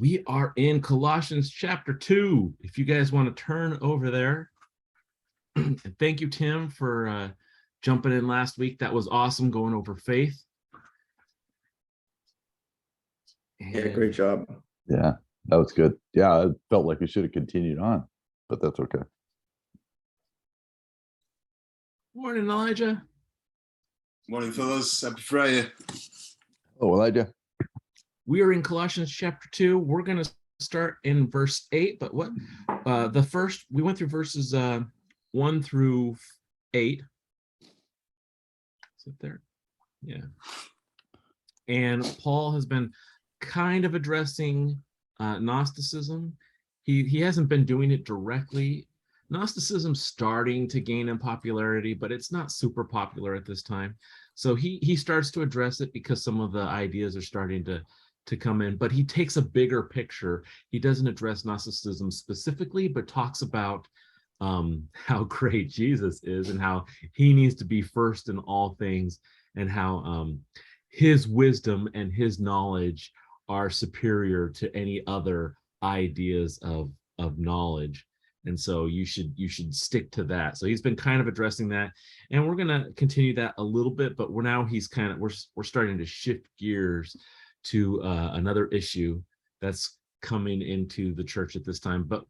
We are in Colossians chapter 2. If you guys want to turn over there. And thank you, Tim, for jumping in last week. That was awesome, going over faith. Yeah, great job. Yeah, that was good. Yeah, I felt like we should have continued on, but that's okay. Morning, Elijah. Morning, fellas. Happy Friday. Oh, Elijah. We are in Colossians chapter 2. We're going to start in verse 8, but we went through verses 1 through 8. Is it there? Yeah. And Paul has been kind of addressing Gnosticism. He hasn't been doing it directly. Gnosticism's starting to gain in popularity, but it's not super popular at this time. So he starts to address it because some of the ideas are starting to come in, but he takes a bigger picture. He doesn't address Gnosticism specifically, but talks about how great Jesus is and how he needs to be first in all things, and how his wisdom and his knowledge are superior to any other ideas of knowledge. And so you should stick to that. So he's been kind of addressing that, and we're going to continue that a little bit, but we're starting to shift gears to another issue that's coming into the church at this time. But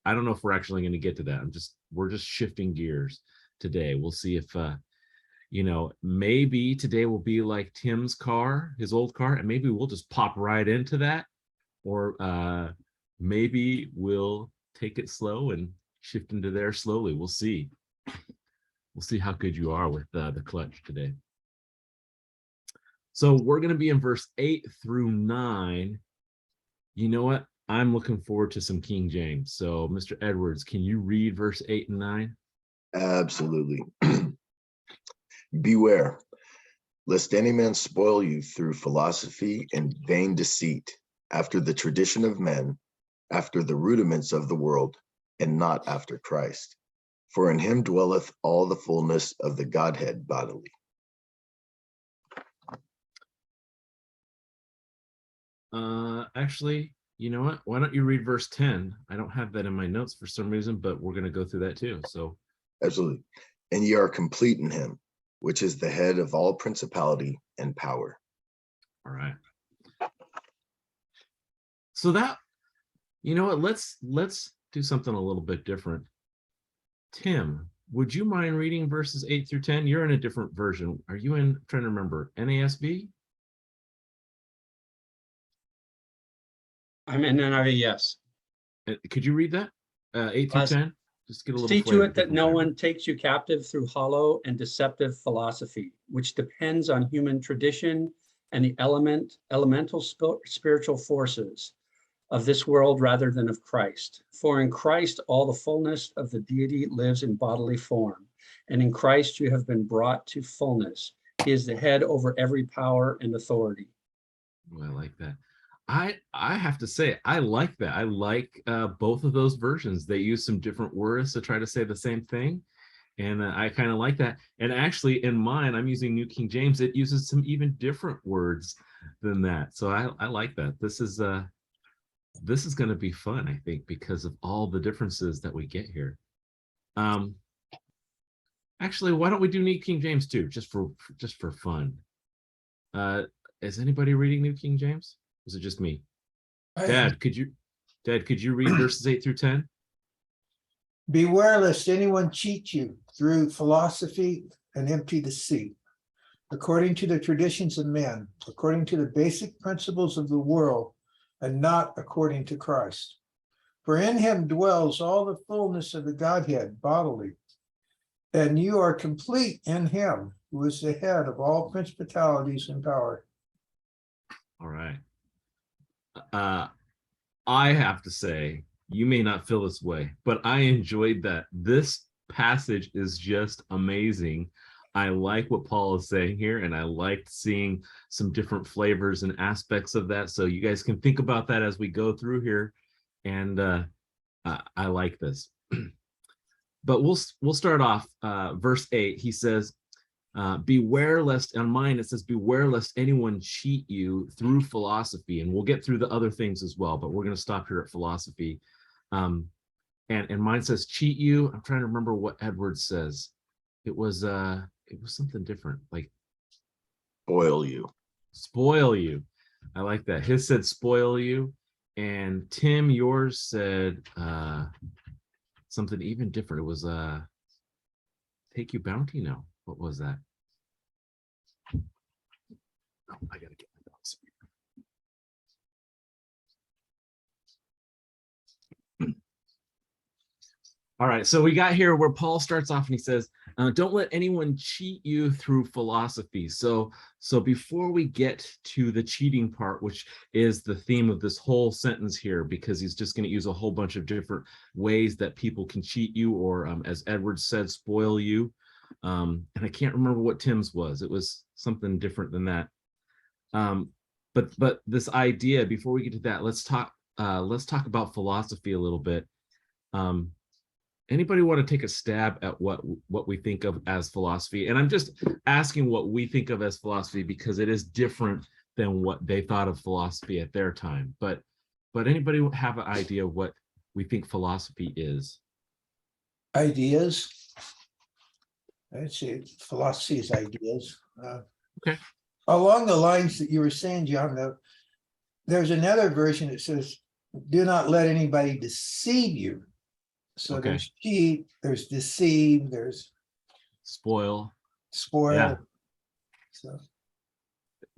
I don't know if we're actually going to get to that. We're just shifting gears today. We'll see if maybe today will be like Tim's car, his old car, and maybe we'll just pop right into that, or maybe we'll take it slow and shift into there slowly. We'll see. We'll see how good you are with the clutch today. So we're going to be in verse 8 through 9. You know what? I'm looking forward to some King James. So, Mr. Edwards, can you read verse 8 and 9? Absolutely. Beware, lest any man spoil you through philosophy and vain deceit, after the tradition of men, after the rudiments of the world, and not after Christ. For in him dwelleth all the fullness of the Godhead bodily. Actually, you know what? Why don't you read verse 10? I don't have that in my notes for some reason, but we're going to go through that too. So, Absolutely. And ye are complete in him, which is the head of all principality and power. All right. So that, you know what? Let's do something a little bit different. Tim, would you mind reading verses 8 through 10? You're in a different version. Are you in? I'm trying to remember. NASB? I'm in NIV, yes. Could you read that? 8 through 10? Just get a little See flavor, to it that no flavor. one takes you captive through hollow and deceptive philosophy, which depends on human tradition and the elemental spiritual forces of this world rather than of Christ. For in Christ all the fullness of the deity lives in bodily form, and in Christ you have been brought to fullness. He is the head over every power and authority. Oh, I like that. I have to say, I like that. I like both of those versions. They use some different words to try to say the same thing. And I kind of like that. And actually in mine, I'm using New King James. It uses some even different words than that. So I like that. This is going to be fun, I think, because of all the differences that we get here. Actually, why don't we do New King James too, just for fun? Is anybody reading New King James? Is it just me? Dad, could you read verses 8 through 10? Beware lest anyone cheat you through philosophy and empty deceit, according to the traditions of men, according to the basic principles of the world, and not according to Christ. For in him dwells all the fullness of the Godhead bodily, and you are complete in him, who is the head of all principalities and power. All right. I have to say, you may not feel this way, but I enjoyed that. This passage is just amazing. I like what Paul is saying here, and I liked seeing some different flavors and aspects of that. So you guys can think about that as we go through here, and I like this. But we'll start off verse 8. He says, beware lest, on mine it says, beware lest anyone cheat you through philosophy. And we'll get through the other things as well, but we're going to stop here at philosophy. And mine says cheat you. I'm trying to remember what Edwards says. It was something different, like Spoil you. spoil you. I like that. His said spoil you. And Tim, yours said something even different. It was take you bounty. No, what was that? Oh, I gotta get my dogs. All right, so we got here where Paul starts off and he says, don't let anyone cheat you through philosophy. So before we get to the cheating part, which is the theme of this whole sentence here, because he's just going to use a whole bunch of different ways that people can cheat you, or as Edwards said, spoil you. And I can't remember what Tim's was. It was something different than that. But this idea, before we get to that, let's talk about philosophy a little bit. Anybody want to take a stab at what we think of as philosophy? And I'm just asking what we think of as philosophy because it is different than what they thought of philosophy at their time. But anybody have an idea of what we think philosophy is? Ideas. I'd say philosophy is ideas. Okay. Along the lines that you were saying, John, there's another version that says, do not let anybody deceive you. So Okay. there's cheat, there's deceive, there's Spoil. spoil. Yeah. So,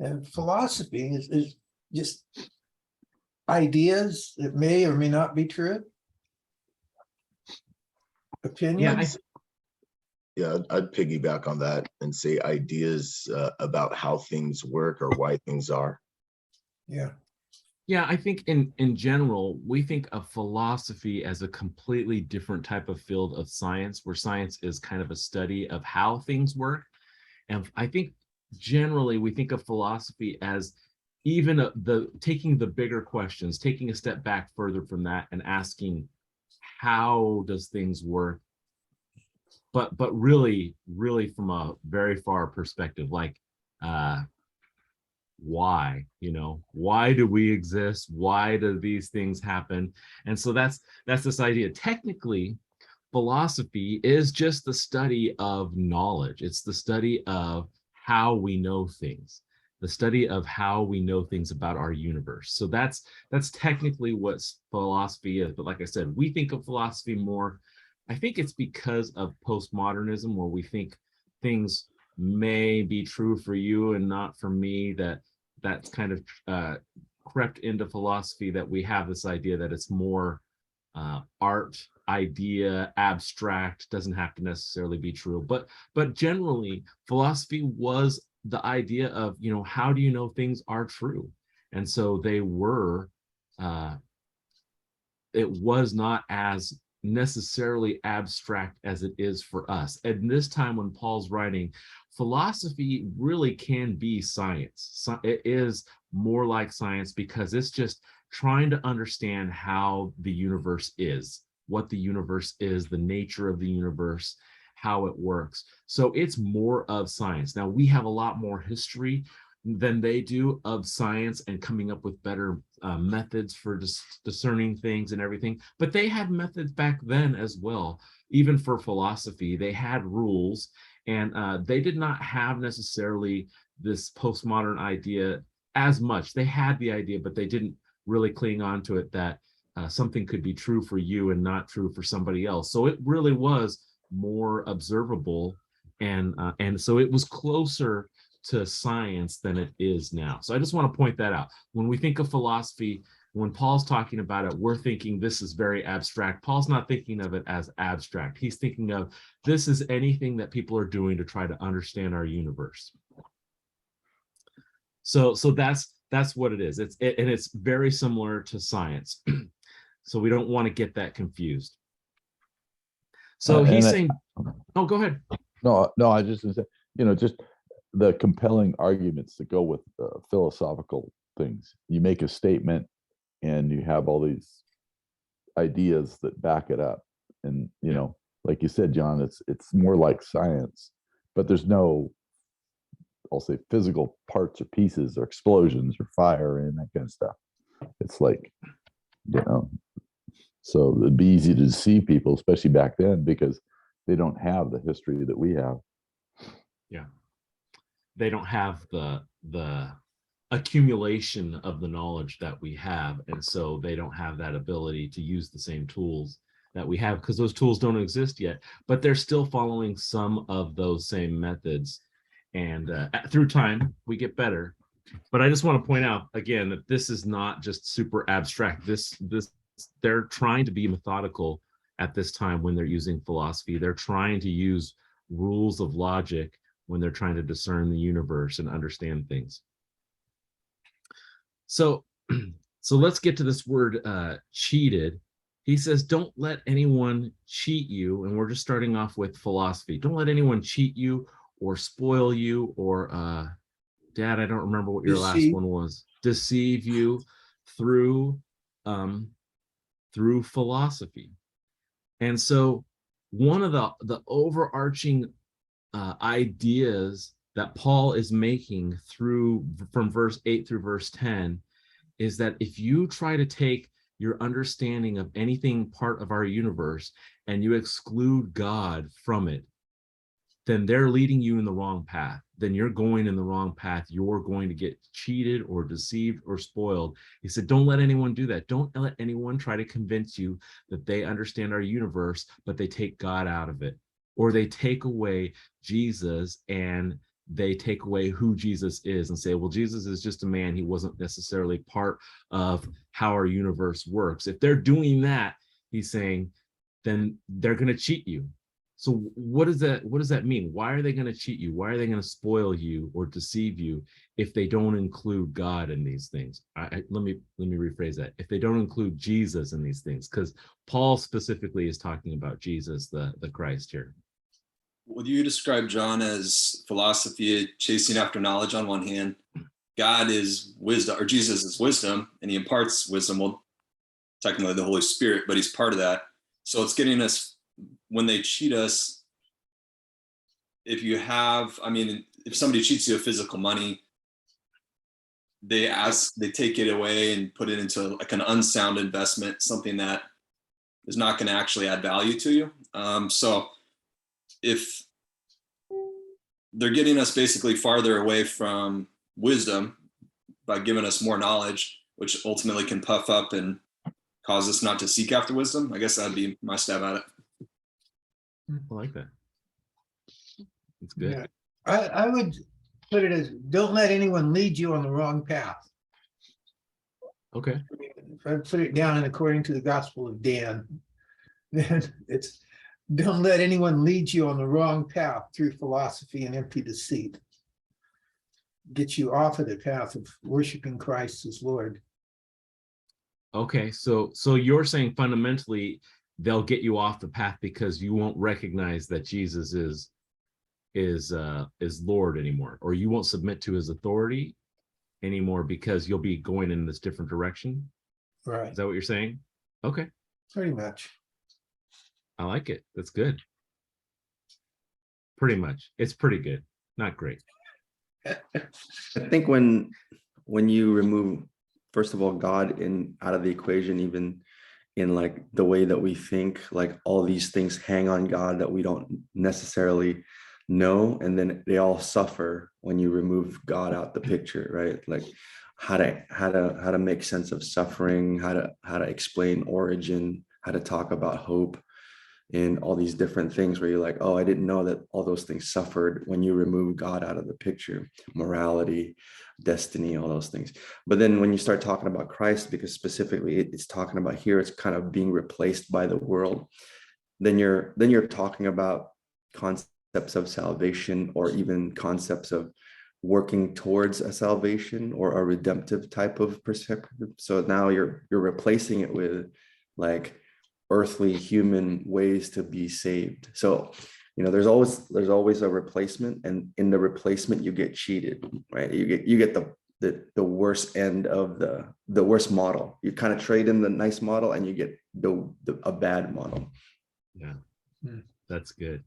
and philosophy is just ideas that may or may not be true. Opinions. Yeah, I'd piggyback on that and say ideas about how things work or why things are. Yeah. Yeah, I think in general, we think of philosophy as a completely different type of field of science, where science is kind of a study of how things work. And I think generally we think of philosophy as even taking the bigger questions, taking a step back further from that and asking, how does things work? But really from a very far perspective, like why, why do we exist? Why do these things happen? And so that's this idea. Technically, philosophy is just the study of knowledge. It's the study of how we know things, the study of how we know things about our universe. So that's technically what philosophy is. But like I said, we think of philosophy more, I think it's because of postmodernism, where we think things may be true for you and not for me, that's kind of crept into philosophy, that we have this idea that it's more art, idea, abstract, doesn't have to necessarily be true. But generally, philosophy was the idea of, how do you know things are true? And so they were, it was not as necessarily abstract as it is for us. And this time when Paul's writing, philosophy really can be science. So it is more like science because it's just trying to understand how the universe is, what the universe is, the nature of the universe, how it works. So it's more of science. Now, we have a lot more history than they do of science and coming up with better methods for discerning things and everything. But they had methods back then as well. Even for philosophy, they had rules, and they did not have necessarily this postmodern idea as much. They had the idea, but they didn't really cling on to it, that something could be true for you and not true for somebody else. So it really was more observable, and so it was closer to science than it is now. So I just want to point that out. When we think of philosophy, when Paul's talking about it, we're thinking this is very abstract. Paul's not thinking of it as abstract. He's thinking of this is anything that people are doing to try to understand our universe. So that's what it is. And it's very similar to science. So we don't want to get that confused. So he's saying, oh, go ahead. No, I just say, just the compelling arguments that go with philosophical things. You make a statement and you have all these ideas that back it up. And, like you said, John, it's more like science, but there's no I'll say physical parts or pieces or explosions or fire and that kind of stuff. It's like, you know, so it'd be easy to deceive people, especially back then, because they don't have the history that we have. Yeah. They don't have the accumulation of the knowledge that we have, and so they don't have that ability to use the same tools that we have, because those tools don't exist yet, but they're still following some of those same methods, and through time we get better. But I just want to point out again that this is not just super abstract. This they're trying to be methodical at this time when they're using philosophy. They're trying to use rules of logic when they're trying to discern the universe and understand things. So let's get to this word cheated. He says, don't let anyone cheat you. And we're just starting off with philosophy. Don't let anyone cheat you or spoil you or, Dad, I don't remember what your last one was. Deceive you through philosophy. And so one of the overarching ideas that Paul is making from verse 8 through verse 10 is that if you try to take your understanding of anything part of our universe and you exclude God from it, then they're leading you in the wrong path. Then you're going in the wrong path. You're going to get cheated or deceived or spoiled. He said, don't let anyone do that. Don't let anyone try to convince you that they understand our universe, but they take God out of it, or they take away Jesus and they take away who Jesus is and say, well, Jesus is just a man. He wasn't necessarily part of how our universe works. If they're doing that, he's saying, then they're going to cheat you. So what does that mean? Why are they going to cheat you? Why are they going to spoil you or deceive you if they don't include God in these things? Let me rephrase that. If they don't include Jesus in these things, because Paul specifically is talking about Jesus, the Christ here. Would you describe John as philosophy, chasing after knowledge on one hand? God is wisdom, or Jesus is wisdom, and he imparts wisdom. Well, technically the Holy Spirit, but he's part of that. So it's getting us, when they cheat us, if somebody cheats you of physical money, they take it away and put it into like an unsound investment, something that is not going to actually add value to you. So if they're getting us basically farther away from wisdom by giving us more knowledge, which ultimately can puff up and cause us not to seek after wisdom, I guess that'd be my stab at it. I like that. It's good. Yeah. I would put it as, don't let anyone lead you on the wrong path. Okay. If I put it down and according to the Gospel of Dan, then it's, don't let anyone lead you on the wrong path through philosophy and empty deceit. Get you off of the path of worshiping Christ as Lord. Okay, so you're saying fundamentally they'll get you off the path because you won't recognize that Jesus is Lord anymore, or you won't submit to his authority anymore because you'll be going in this different direction. Right. Is that what you're saying? Okay, Pretty much. I like it. That's good. Pretty much. It's pretty good. Not great. I think when you remove, first of all, God out of the equation, even in like the way that we think, like all these things hang on God that we don't necessarily know, and then they all suffer when you remove God out the picture, right? Like how to make sense of suffering, how to explain origin, how to talk about hope, and all these different things where you're like, oh, I didn't know that all those things suffered when you remove God out of the picture, morality, destiny, all those things. But then when you start talking about Christ, because specifically it's talking about here, it's kind of being replaced by the world, then you're talking about concepts of salvation, or even concepts of working towards a salvation or a redemptive type of perspective. So now you're replacing it with like earthly human ways to be saved. So there's always a replacement, and in the replacement you get cheated, right? You get the worst end of the worst model. You kind of trade in the nice model and you get a bad model. Yeah, that's good.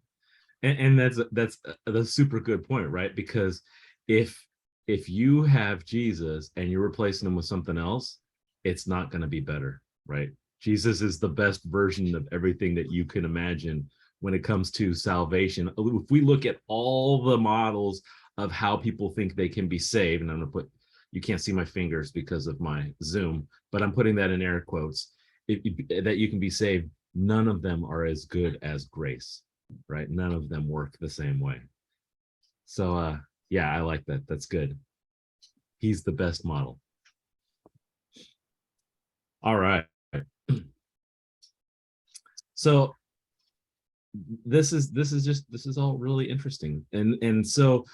And that's a super good point, right? Because if you have Jesus and you're replacing him with something else, it's not going to be better, right? Jesus is the best version of everything that you can imagine when it comes to salvation. If we look at all the models of how people think they can be saved, and I'm going to put, you can't see my fingers because of my Zoom, but I'm putting that in air quotes, that you can be saved, none of them are as good as grace, right? None of them work the same way. So, yeah, I like that. That's good. He's the best model. All right. So this is all really interesting. And so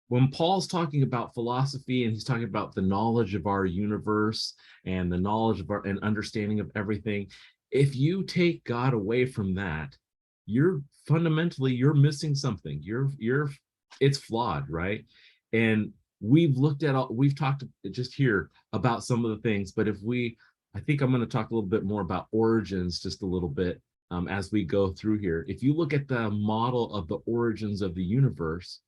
when Paul's talking about philosophy and he's talking about the knowledge of our universe and the knowledge of our and understanding of everything, if you take God away from that, you're missing something. It's flawed, right? And we've talked just here about some of the things, but I think I'm going to talk a little bit more about origins just a little bit as we go through here. If you look at the model of the origins of the universe,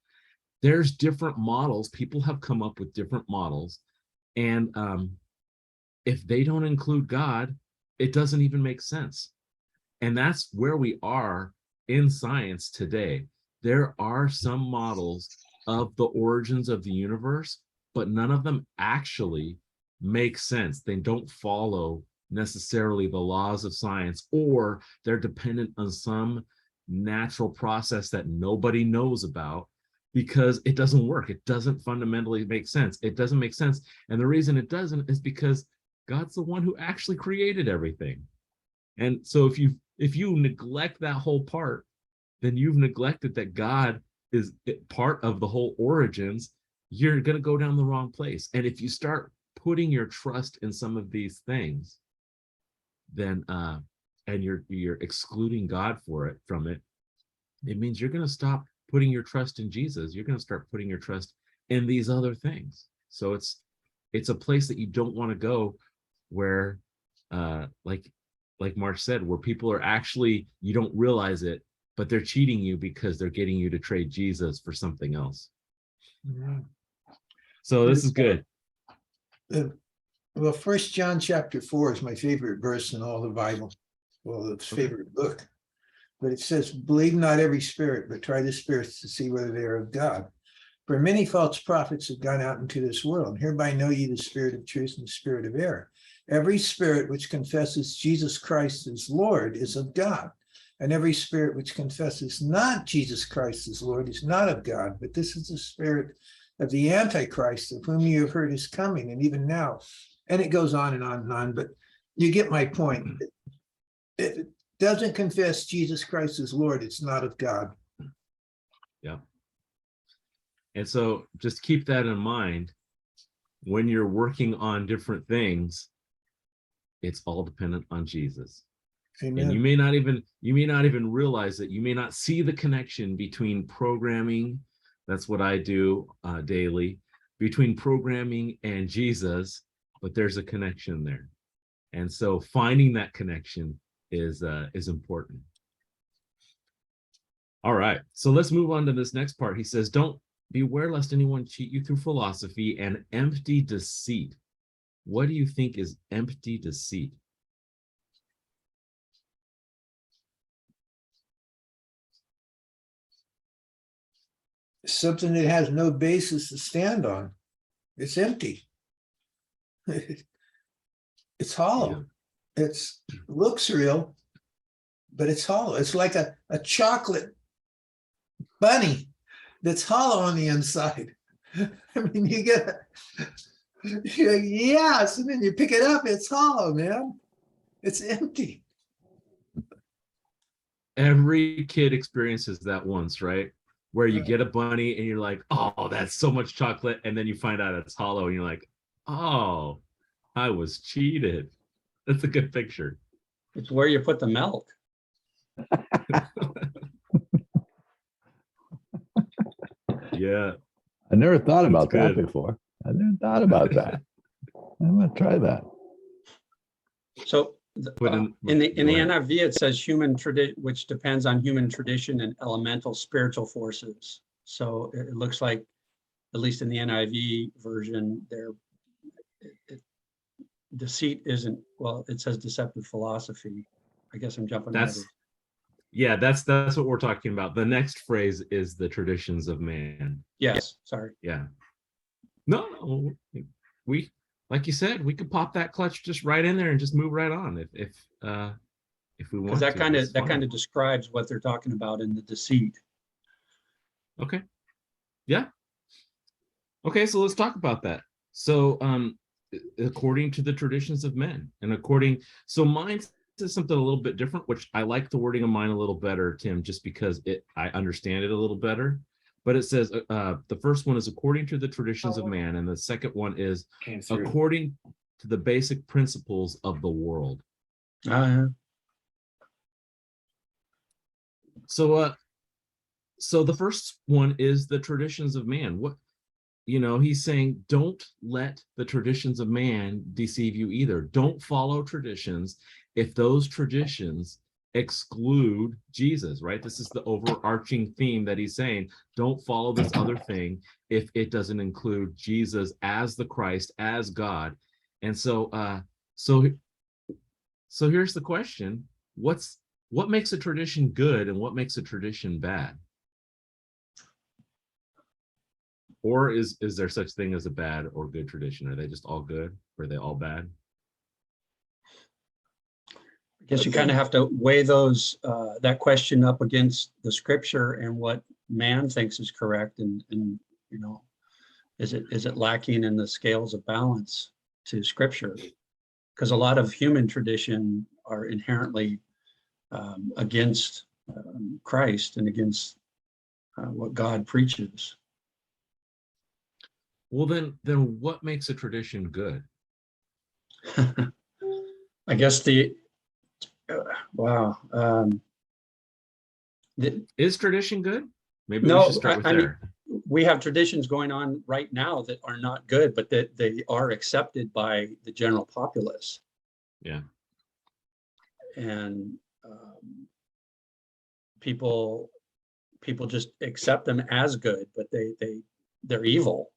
there's different models. People have come up with different models. And if they don't include God, it doesn't even make sense. And that's where we are in science today. There are some models of the origins of the universe, but none of them actually make sense. They don't follow necessarily the laws of science, or they're dependent on some natural process that nobody knows about, because it doesn't work. It doesn't fundamentally make sense. It doesn't make sense. And the reason it doesn't is because God's the one who actually created everything. And so if you neglect that whole part, then you've neglected that God is part of the whole origins. You're going to go down the wrong place. And if you start putting your trust in some of these things, then and you're excluding God from it, it means you're going to stop putting your trust in Jesus. You're going to start putting your trust in these other things. So it's a place that you don't want to go, where like Mark said, where people are actually, you don't realize it, but they're cheating you because they're getting you to trade Jesus for something else. Mhm. So this is good. Well, 1 John chapter 4 is my favorite verse in all the Bible. Well, it's favorite book. But it says, believe not every spirit, but try the spirits to see whether they are of God. For many false prophets have gone out into this world. Hereby know ye the spirit of truth and the spirit of error. Every spirit which confesses Jesus Christ as Lord is of God. And every spirit which confesses not Jesus Christ as Lord is not of God. But this is the spirit of the Antichrist, of whom you have heard is coming, and even now. And it goes on and on and on, but you get my point. If it doesn't confess Jesus Christ as Lord, it's not of God. Yeah. And so just keep that in mind when you're working on different things. It's all dependent on Jesus. Amen. And you may not even realize that. You may not see the connection between programming, that's what I do daily, between programming and Jesus, but there's a connection there. And so finding that connection is important. All right, so let's move on to this next part. He says, don't beware lest anyone cheat you through philosophy and empty deceit. What do you think is empty deceit? Something that has no basis to stand on. It's empty. It's hollow. It looks real, but it's hollow. It's like a chocolate bunny that's hollow on the inside. I mean, you get you're like, yes, and then you pick it up, it's hollow, man. It's empty. Every kid experiences that once, right? Where you get a bunny and you're like, oh, that's so much chocolate. And then you find out it's hollow and you're like, oh, I was cheated. That's a good picture. It's where you put the milk. Yeah. I never thought That's about that good. before. I never thought about that. I'm gonna try that. So Put in the go ahead. NIV, it says human tradition, which depends on human tradition and elemental spiritual forces. So it looks like at least in the NIV version, deceit isn't, well, it says deceptive philosophy. I guess I'm jumping ahead. That's what we're talking about. The next phrase is the traditions of man. Yes, sorry. Yeah. No, we, like you said, we could pop that clutch just right in there and just move right on if we want Because to. that kind of describes what they're talking about in the deceit. Okay. Yeah. Okay, so let's talk about that. So according to the traditions of men, and so mine says something a little bit different, which I like the wording of mine a little better, Tim, just because I understand it a little better. But it says the first one is according to the traditions of man, and the second one is according to the basic principles of the world. So the first one is the traditions of man. He's saying, don't let the traditions of man deceive you either. Don't follow traditions if those traditions exclude Jesus, right? This is the overarching theme that he's saying. Don't follow this other thing if it doesn't include Jesus as the Christ, as God. And so here's the question. What makes a tradition good and what makes a tradition bad? Or is there such thing as a bad or good tradition? Are they just all good? Or are they all bad? I guess you kind of have to weigh that question up against the scripture and what man thinks is correct, and is it lacking in the scales of balance to scripture? Because a lot of human tradition are inherently against Christ and against what God preaches. Well, then what makes a tradition good? I guess wow. Is tradition good? Maybe No, we should start with there. We have traditions going on right now that are not good, but that they are accepted by the general populace. Yeah. And people just accept them as good, but they're evil.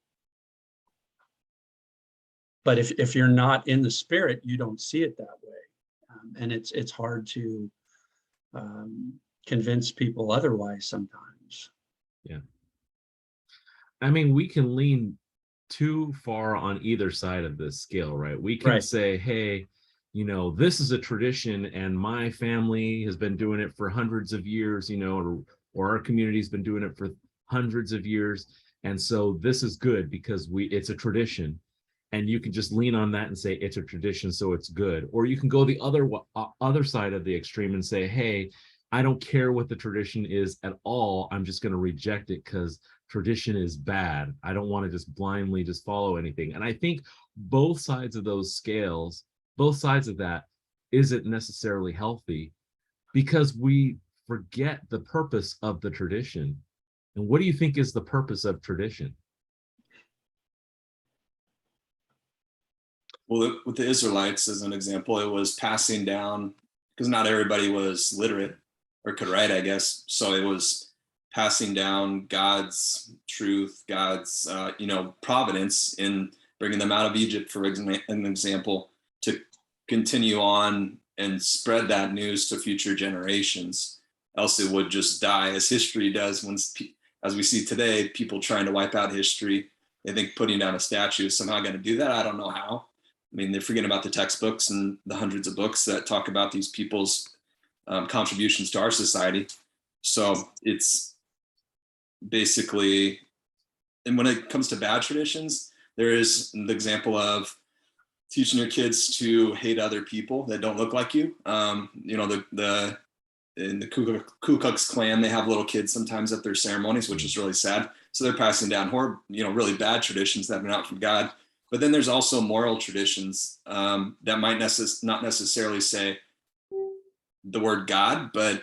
But if you're not in the spirit, you don't see it that way, and it's hard to convince people otherwise sometimes. Yeah. I mean, we can lean too far on either side of this scale, right? We can say, hey, this is a tradition and my family has been doing it for hundreds of years, or our community's been doing it for hundreds of years. And so this is good because it's a tradition. And you can just lean on that and say it's a tradition, so it's good. Or you can go the other side of the extreme and say, hey, I don't care what the tradition is at all. I'm just going to reject it because tradition is bad. I don't want to just blindly just follow anything. And I think both sides of those scales, both sides of that isn't necessarily healthy because we forget the purpose of the tradition. And what do you think is the purpose of tradition? Well, with the Israelites, as an example, it was passing down, because not everybody was literate or could write, I guess. So it was passing down God's truth, God's, providence in bringing them out of Egypt, for an example, to continue on and spread that news to future generations. Else it would just die, as history does. As we see today, people trying to wipe out history. They think putting down a statue is somehow going to do that. I don't know how. I mean, they're forgetting about the textbooks and the hundreds of books that talk about these people's contributions to our society. So it's basically, and when it comes to bad traditions, there is the example of teaching your kids to hate other people that don't look like you. In the Ku Klux Klan, they have little kids sometimes at their ceremonies, which is really sad. So they're passing down really bad traditions that are not from God. But then there's also moral traditions that might not necessarily say the word God, but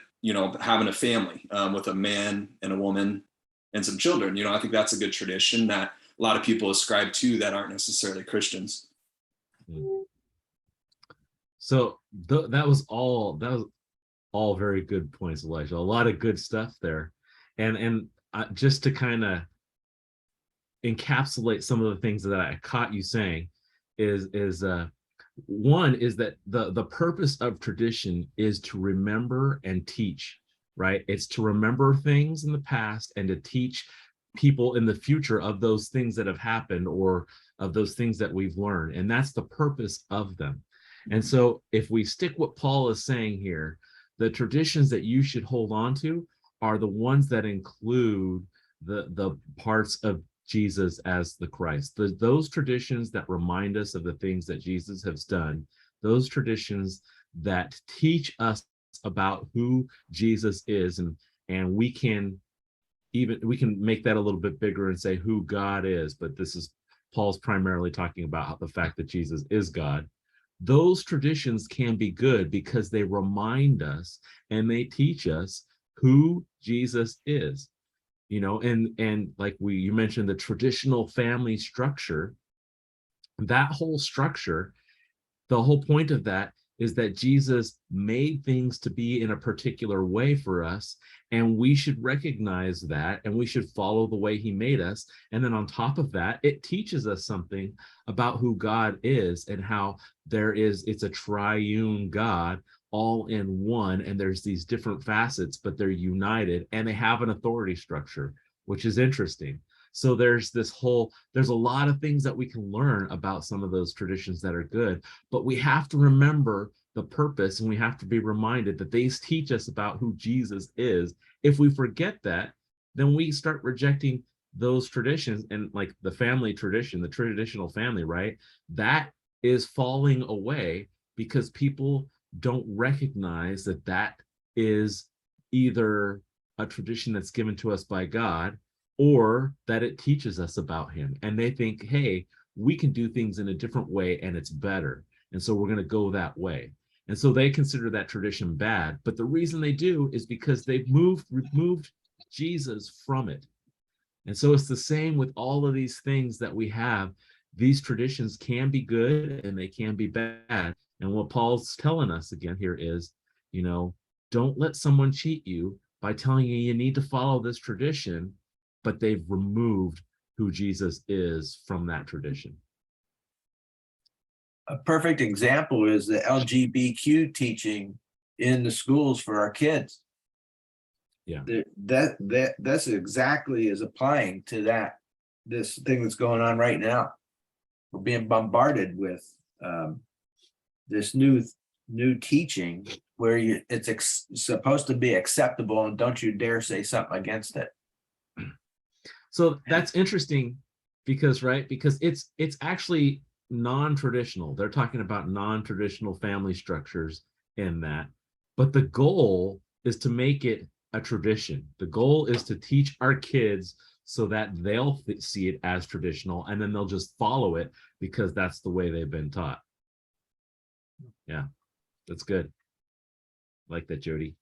having a family with a man and a woman and some children. I think that's a good tradition that a lot of people ascribe to that aren't necessarily Christians. So that was all very good points, Elijah. A lot of good stuff there, and just to kind of encapsulate some of the things that I caught you saying is one is that the purpose of tradition is to remember and teach, right? It's to remember things in the past and to teach people in the future of those things that have happened or of those things that we've learned. And that's the purpose of them. And so if we stick what Paul is saying here, the traditions that you should hold on to are the ones that include the parts of Jesus as the Christ. Those traditions that remind us of the things that Jesus has done, those traditions that teach us about who Jesus is, and we can make that a little bit bigger and say who God is, but this is Paul's primarily talking about the fact that Jesus is God. Those traditions can be good because they remind us and they teach us who Jesus is. And like you mentioned, the traditional family structure, that whole structure, the whole point of that is that Jesus made things to be in a particular way for us, and we should recognize that, and we should follow the way he made us. And then on top of that, it teaches us something about who God is and how it's a triune God, all in one, and there's these different facets, but they're united and they have an authority structure, which is interesting. So there's a lot of things that we can learn about some of those traditions that are good, but we have to remember the purpose, and we have to be reminded that they teach us about who Jesus is. If we forget that, then we start rejecting those traditions, and like the family tradition, the traditional family, right? That is falling away because people don't recognize that that is either a tradition that's given to us by God or that it teaches us about him. And they think, hey, we can do things in a different way and it's better. And so we're going to go that way. And so they consider that tradition bad. But the reason they do is because they've removed Jesus from it. And so it's the same with all of these things that we have. These traditions can be good and they can be bad. And what Paul's telling us again here is, don't let someone cheat you by telling you need to follow this tradition, but they've removed who Jesus is from that tradition. A perfect example is the LGBTQ teaching in the schools for our kids. Yeah. That's exactly is applying to this thing that's going on right now. We're being bombarded with this new teaching where it's supposed to be acceptable, and don't you dare say something against it. So that's interesting because it's actually non-traditional. They're talking about non-traditional family structures in that, but the goal is to make it a tradition. The goal is to teach our kids so that they'll see it as traditional, and then they'll just follow it because that's the way they've been taught. Yeah, that's good. Like that, Jody.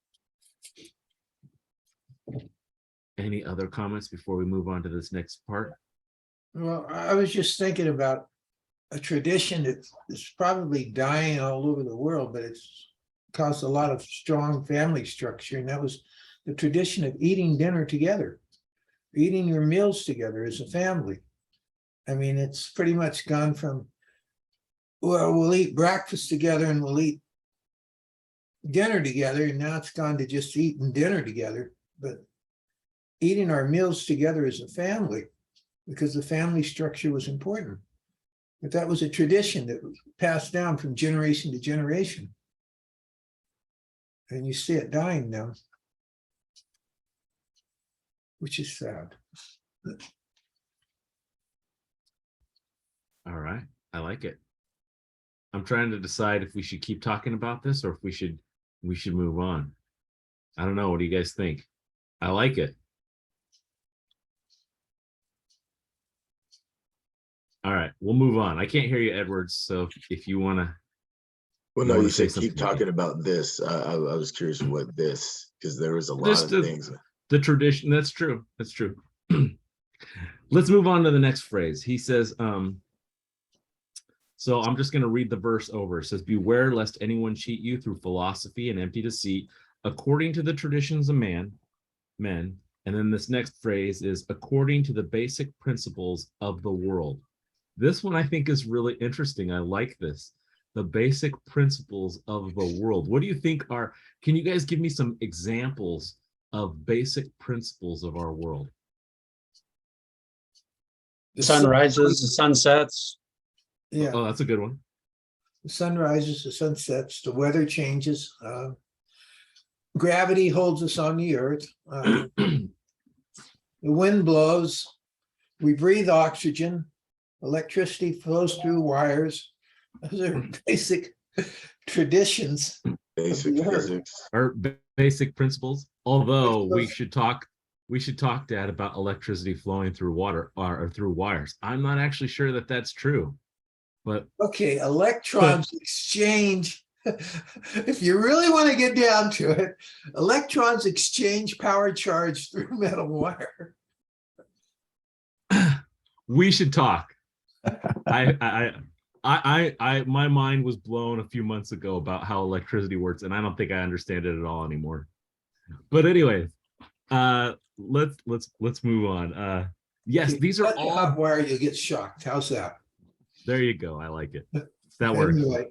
Any other comments before we move on to this next part? Well, I was just thinking about a tradition that's probably dying all over the world, but it's caused a lot of strong family structure. And that was the tradition of eating dinner together, eating your meals together as a family. I mean, it's pretty much gone from, well, we'll eat breakfast together and we'll eat dinner together. And now it's gone to just eating dinner together, but eating our meals together as a family, because the family structure was important. But that was a tradition that was passed down from generation to generation. And you see it dying now, which is sad. All right, I like it. I'm trying to decide if we should keep talking about this or if we should move on. I don't know. What do you guys think? I like it. All right, we'll move on. I can't hear you, Edwards. So if you want to. Well, You no, wanna you say said keep something? talking about this. I was curious what this, because there was a lot of things. The tradition. That's true. That's true. Let's move on to the next phrase. He says, so I'm just going to read the verse over. It says, beware lest anyone cheat you through philosophy and empty deceit, according to the traditions of men, And then this next phrase is according to the basic principles of the world. This one I think is really interesting. I like this. The basic principles of the world. What do you think are, can you guys give me some examples of basic principles of our world? The sun rises, the sun sets. Yeah, Oh, that's a good one. the sun rises, the sun sets, the weather changes. Gravity holds us on the earth. The wind blows. We breathe oxygen. Electricity flows through wires. Those are basic traditions. Basic the earth. physics. Our basic principles. Although we Principles. should talk, Dad, about electricity flowing through water or through wires. I'm not actually sure that that's true, but Okay, electrons exchange. If you really want to get down to it, electrons exchange power charge through metal wire. we should talk. I my mind was blown a few months ago about how electricity works, and I don't think I understand it at all anymore. But anyways, let's move on. Yes, Okay, these are touch a hot all. wire, you'll get shocked. How's that? There you go. I like it. That works. Anyway,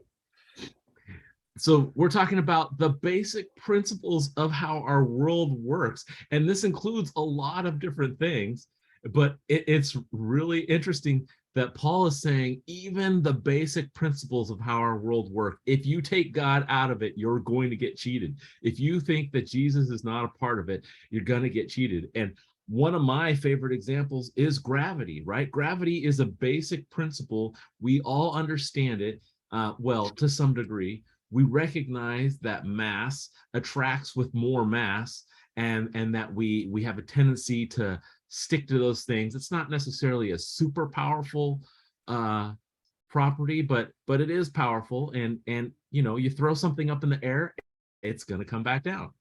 So we're talking about the basic principles of how our world works, and this includes a lot of different things. But it's really interesting that Paul is saying even the basic principles of how our world works, if you take God out of it, you're going to get cheated. If you think that Jesus is not a part of it, you're going to get cheated. And one of my favorite examples is gravity, right? Gravity is a basic principle. We all understand it, well, to some degree. We recognize that mass attracts with more mass, and that we have a tendency to stick to those things. It's not necessarily a super powerful property, but it is powerful. And you know, you throw something up in the air, it's going to come back down.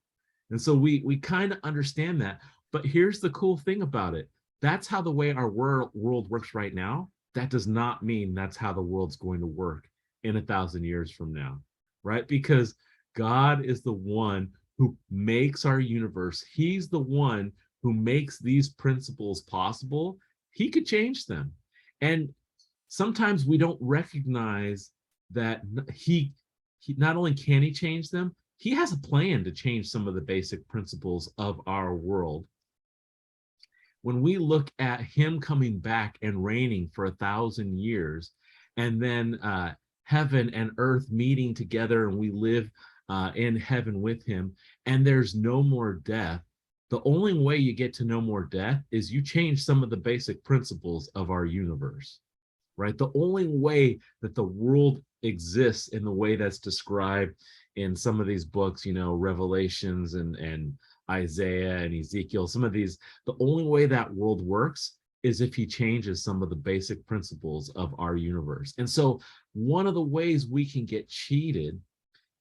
And so we kind of understand that. But here's the cool thing about it. That's how the way our world works right now. That does not mean that's how the world's going to work in 1,000 years from now, right? Because God is the one who makes our universe. He's the one who makes these principles possible. He could change them. And sometimes we don't recognize that he not only can he change them, he has a plan to change some of the basic principles of our world. When we look at him coming back and reigning for 1,000 years, and then heaven and earth meeting together, and we live in heaven with him, and there's no more death. The only way you get to no more death is you change some of the basic principles of our universe, right? The only way that the world exists in the way that's described in some of these books, you know, Revelations and Isaiah and Ezekiel, some of these, the only way that world works is if he changes some of the basic principles of our universe. And so one of the ways we can get cheated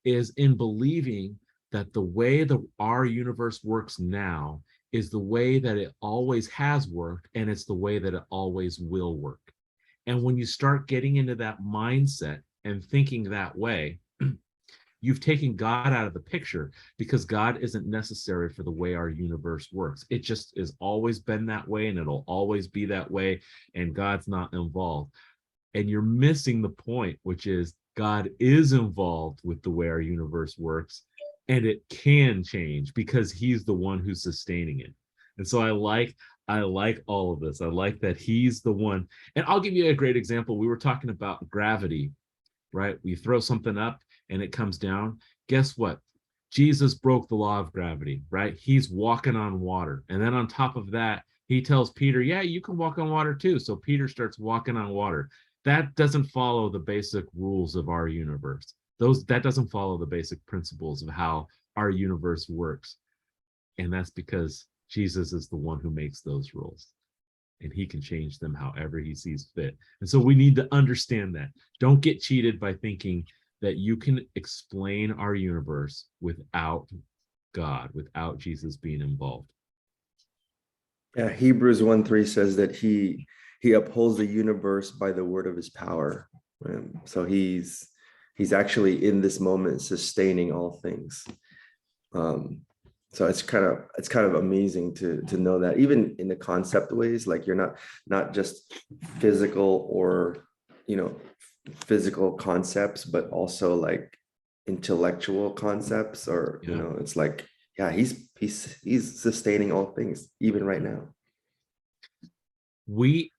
is in believing that the way our universe works now is the way that it always has worked, and it's the way that it always will work. And when you start getting into that mindset and thinking that way, you've taken God out of the picture, because God isn't necessary for the way our universe works. It just has always been that way, and it'll always be that way, and God's not involved. And you're missing the point, which is God is involved with the way our universe works, and it can change because he's the one who's sustaining it. And so I like all of this. I like that he's the one. And I'll give you a great example. We were talking about gravity, right? We throw something up and it comes down. Guess what? Jesus broke the law of gravity, right? He's walking on water. And then on top of that, he tells Peter, yeah, you can walk on water too. So Peter starts walking on water. That doesn't follow the basic rules of our universe. That doesn't follow the basic principles of how our universe works. And that's because Jesus is the one who makes those rules, and he can change them however he sees fit. And so we need to understand that. Don't get cheated by thinking that you can explain our universe without God, without Jesus being involved. Yeah, Hebrews 1:3 says that he upholds the universe by the word of his power. So he's actually in this moment sustaining all things. So it's kind of amazing to know that even in the concept ways, like you're not just physical or, you know, physical concepts, but also like intellectual concepts, or, you Yeah. know, it's like, yeah, he's sustaining all things even right now. we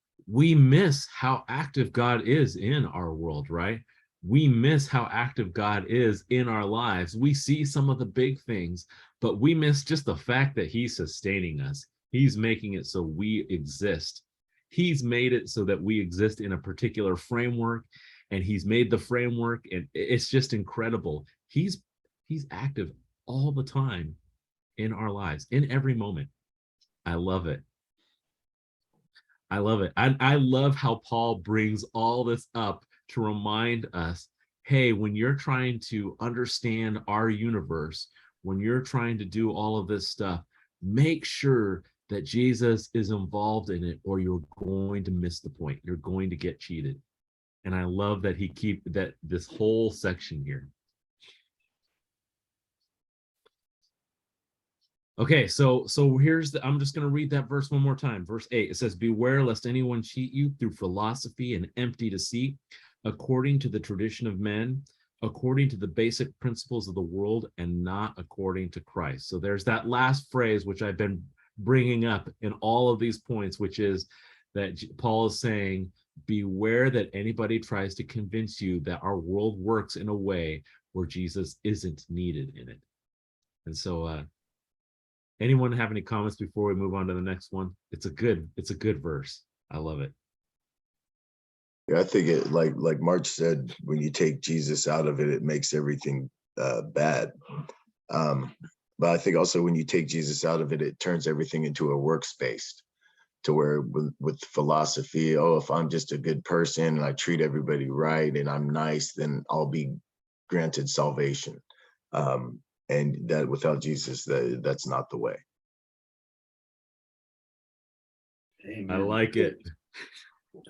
miss how active God is in our world, right? We miss how active God is in our lives. We see some of the big things, but we miss just the fact that he's sustaining us. He's making it so we exist. He's made it so that we exist in a particular framework, and he's made the framework, and it's just incredible. He's active all the time in our lives, in every moment. I love it. I love it. I love how Paul brings all this up to remind us, hey, when you're trying to understand our universe, when you're trying to do all of this stuff, make sure that Jesus is involved in it, or you're going to miss the point. You're going to get cheated. And I love that he keep that this whole section here. Okay, so here's I'm just going to read that verse one more time. Verse 8, it says, beware lest anyone cheat you through philosophy and empty deceit, according to the tradition of men, according to the basic principles of the world, and not according to Christ. So there's that last phrase, which I've been bringing up in all of these points, which is that Paul is saying, beware that anybody tries to convince you that our world works in a way where Jesus isn't needed in it. And so, anyone have any comments before we move on to the next one? It's a good verse. I love it. Yeah, I think it, like March said, when you take Jesus out of it, it makes everything bad. But I think also when you take Jesus out of it, it turns everything into a works-based, to where with philosophy, oh, if I'm just a good person and I treat everybody right and I'm nice, then I'll be granted salvation. And that without Jesus, that's not the way. I like it.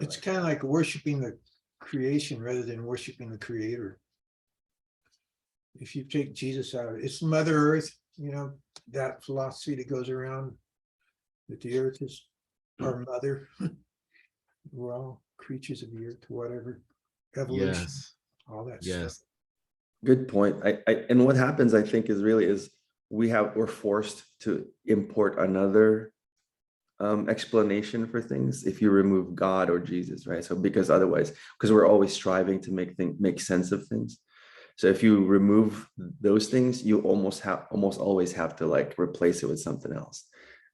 It's kind of like worshiping the creation rather than worshiping the creator. If you take Jesus out of it, it's Mother Earth, you know, that philosophy that goes around that the earth is our mother. We're all creatures of the earth, whatever, evolution, Yes. all that Yes. stuff. Good point. And what happens, I think, is we're forced to import another explanation for things if you remove God or Jesus, right? So because we're always striving to make sense of things. So if you remove those things, you almost always have to like replace it with something else.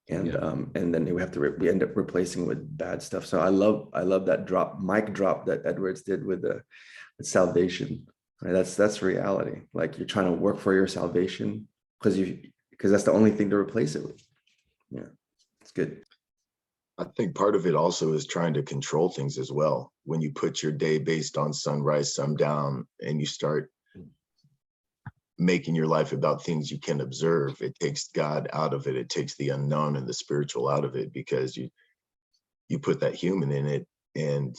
And then we end up replacing with bad stuff. So I love that mic drop that Edwards did with salvation. Right? That's reality. Like you're trying to work for your salvation because that's the only thing to replace it with. Yeah, it's good. I think part of it also is trying to control things as well. When you put your day based on sunrise, sundown, and you start making your life about things you can observe, it takes God out of it. It takes the unknown and the spiritual out of it, because you put that human in it. And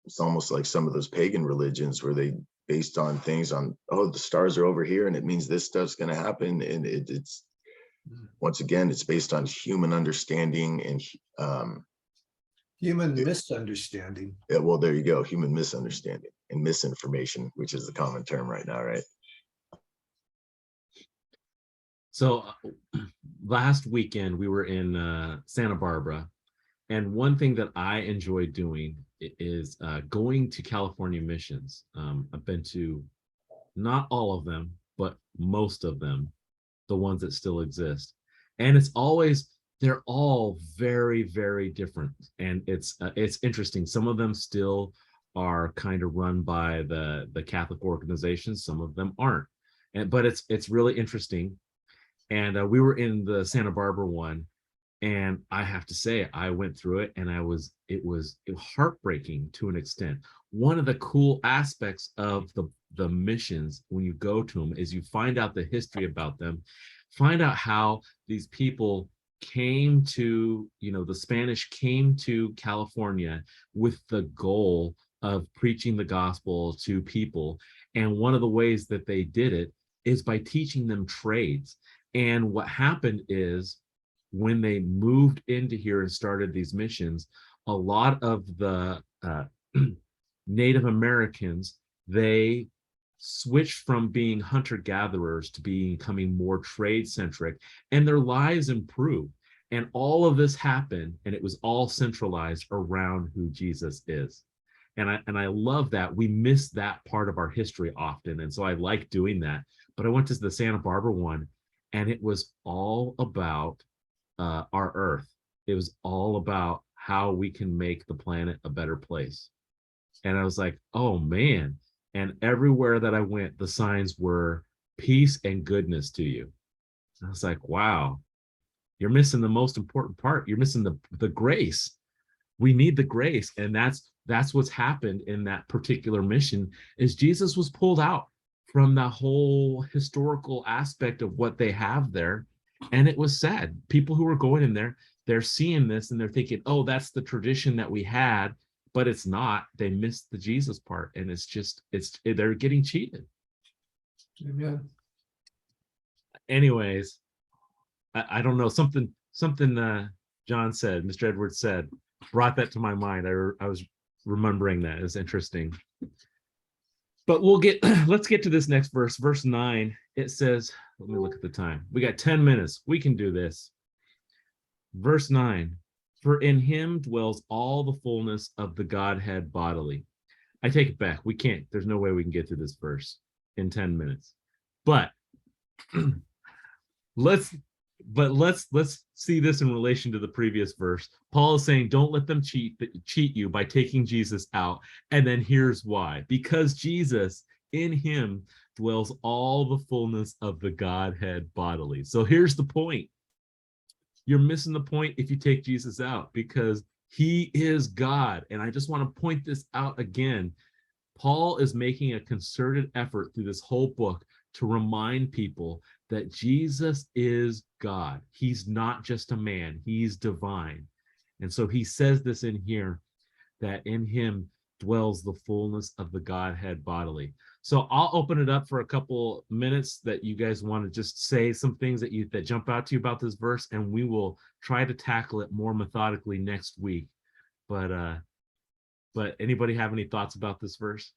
it's almost like some of those pagan religions where they based on things on, oh, the stars are over here and it means this stuff's going to happen. And it's once again, it's based on human understanding and Human misunderstanding. yeah, well, there you go. Human misunderstanding and misinformation, which is the common term right now, right? So last weekend we were in Santa Barbara, and one thing that I enjoy doing is going to California missions. I've been to not all of them, but most of them, the ones that still exist. And they're all very, very different. And it's interesting. Some of them still are kind of run by the Catholic organizations. Some of them aren't. But it's really interesting. And we were in the Santa Barbara one, and I have to say, I went through it, and it was heartbreaking to an extent. One of the cool aspects of the missions when you go to them is you find out the history about them, find out how these people came to, the Spanish came to California with the goal of preaching the gospel to people. And one of the ways that they did it is by teaching them trades. And what happened is when they moved into here and started these missions, a lot of the Native Americans, they switched from being hunter-gatherers to becoming more trade-centric, and their lives improved. And all of this happened, and it was all centralized around who Jesus is. And I love that. We miss that part of our history often. And so I like doing that. But I went to the Santa Barbara one, and it was all about our Earth. It was all about how we can make the planet a better place. And I was like, oh man. And everywhere that I went, the signs were peace and goodness to you. And I was like, wow, you're missing the most important part. You're missing the grace. We need the grace. And that's what's happened in that particular mission, is Jesus was pulled out from the whole historical aspect of what they have there. And it was sad. People who were going in there, they're seeing this and they're thinking, oh, that's the tradition that we had, but it's not. They missed the Jesus part. And they're getting cheated. Amen. Anyways, I don't know, something John said, Mr. Edwards said, brought that to my mind. I was remembering that. It's interesting. But let's get to this next verse, verse 9. It says, let me look at the time. We got 10 minutes. We can do this. Verse 9, for in him dwells all the fullness of the Godhead bodily. I take it back. We can't, there's no way we can get through this verse in 10 minutes. But let's see this in relation to the previous verse. Paul is saying, don't let them cheat you by taking Jesus out. And then here's why. Because Jesus, in him dwells all the fullness of the Godhead bodily. So here's the point. You're missing the point if you take Jesus out, because he is God. And I just want to point this out again. Paul is making a concerted effort through this whole book to remind people that Jesus is God. He's not just a man, he's divine. And so he says this in here, that in him dwells the fullness of the Godhead bodily. So I'll open it up for a couple minutes that you guys want to just say some things that jump out to you about this verse, and we will try to tackle it more methodically next week. But anybody have any thoughts about this verse?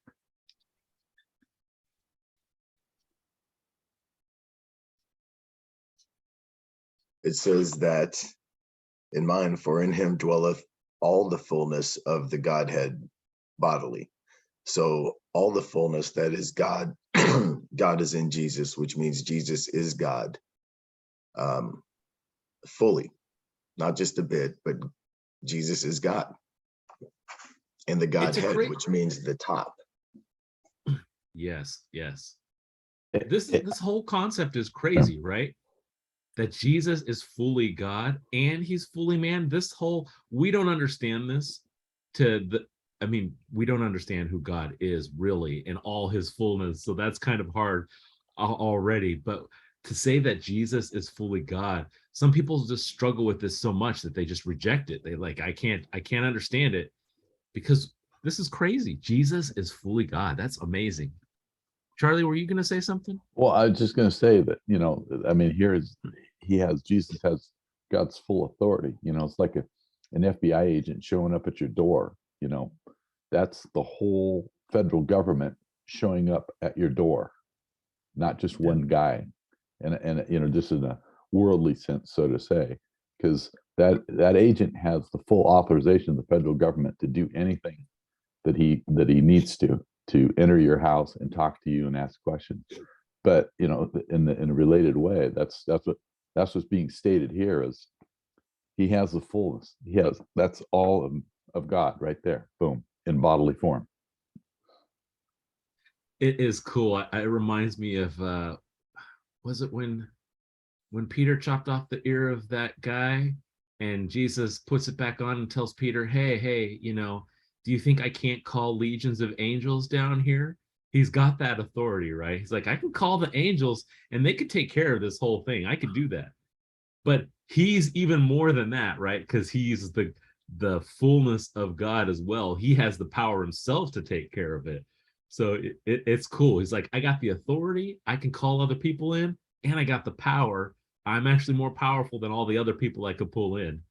It says that in mine, for in him dwelleth all the fullness of the Godhead bodily. So all the fullness that is God, God is in Jesus, which means Jesus is God, fully, not just a bit, but Jesus is God. And the Godhead, which means the top. Yes. This whole concept is crazy, right? That Jesus is fully God and he's fully man. We don't understand this we don't understand who God is really in all his fullness. So that's kind of hard already. But to say that Jesus is fully God, some people just struggle with this so much that they just reject it. They I can't understand it, because this is crazy. Jesus is fully God. That's amazing. Charlie, were you going to say something? Well, I was just going to say that, Jesus has God's full authority. It's like an FBI agent showing up at your door. That's the whole federal government showing up at your door, not just one guy. And just in a worldly sense, so to say, because that agent has the full authorization of the federal government to do anything that he needs to enter your house and talk to you and ask questions. But in a related way, that's what's being stated here, is he has the fullness. That's all of God right there, boom, in bodily form. It is cool. It reminds me of was it when Peter chopped off the ear of that guy and Jesus puts it back on and tells Peter, hey, do you think I can't call legions of angels down here? He's got that authority, right? He's like, I can call the angels and they could take care of this whole thing. I could do that. But he's even more than that, right? Because he's the fullness of God as well. He has the power himself to take care of it. So it's cool. He's like, I got the authority. I can call other people in, and I got the power I'm actually more powerful than all the other people I could pull in.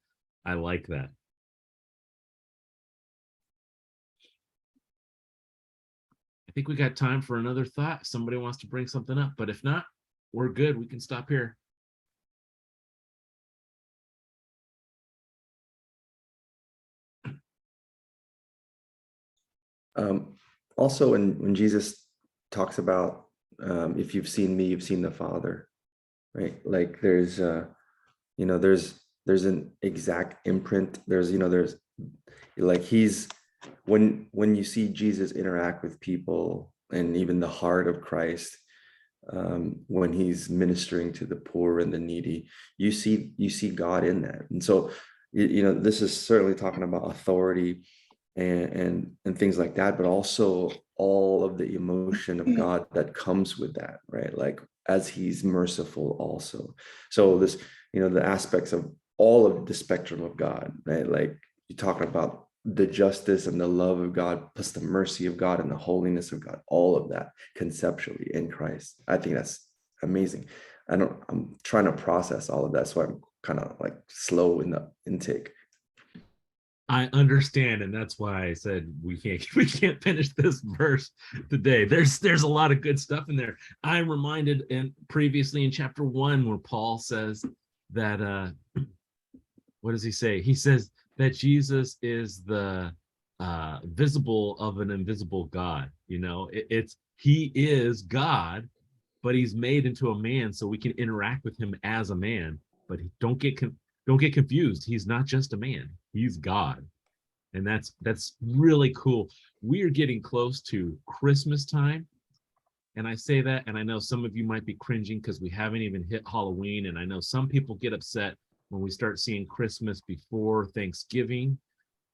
I like that. I think we got time for another thought. If somebody wants to bring something up, but if not, we're good. We can stop here. Also, when Jesus talks about if you've seen me, you've seen the Father, right? Like there's there's an exact imprint. There's like he's when you see Jesus interact with people, and even the heart of Christ, when he's ministering to the poor and the needy, you see God in that. And so this is certainly talking about authority and things like that, but also all of the emotion of God that comes with that, right? Like as he's merciful also. So this, the aspects of all of the spectrum of God, right? Like you're talking about the justice and the love of God, plus the mercy of God and the holiness of God, all of that conceptually in Christ. I think that's amazing. I'm trying to process all of that. So I'm kind of like slow in the intake. I understand, and that's why I said we can't finish this verse today. There's a lot of good stuff in there. I'm reminded previously in chapter 1 where Paul says that what does he say? He says that Jesus is the visible of an invisible God. He is God, but he's made into a man so we can interact with him as a man. But don't get confused. He's not just a man. He's God. And that's really cool. We are getting close to Christmas time. And I say that, and I know some of you might be cringing because we haven't even hit Halloween. And I know some people get upset when we start seeing Christmas before Thanksgiving.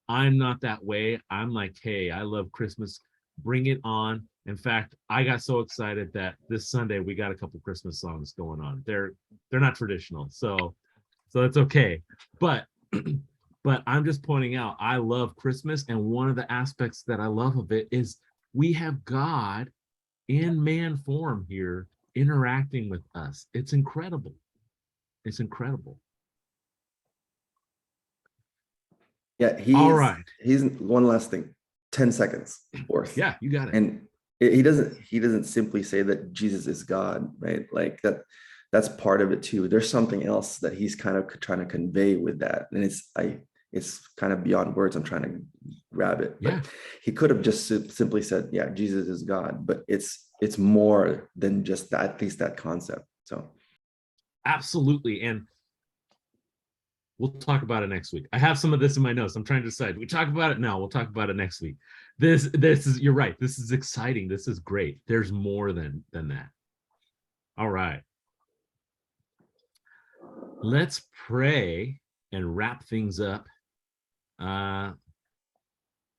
I'm not that way. I'm like, hey, I love Christmas. Bring it on. In fact, I got so excited that this Sunday we got a couple Christmas songs going on. They're not traditional, so it's okay. But I'm just pointing out, I love Christmas, and one of the aspects that I love of it is we have God in man form here interacting with us. It's incredible. It's incredible. Yeah, All right. he's one last thing, 10 seconds worth. Yeah, you got it. And he doesn't simply say that Jesus is God, right? Like that's part of it too. There's something else that he's kind of trying to convey with that. And it's kind of beyond words. I'm trying to grab it. But Yeah. he could have just simply said, yeah, Jesus is God, but it's more than just that, at least that concept. So absolutely. And we'll talk about it next week. I have some of this in my notes. I'm trying to decide. We talk about it now. We'll talk about it next week. This is, you're right. This is exciting. This is great. There's more than that. All right. Let's pray and wrap things up.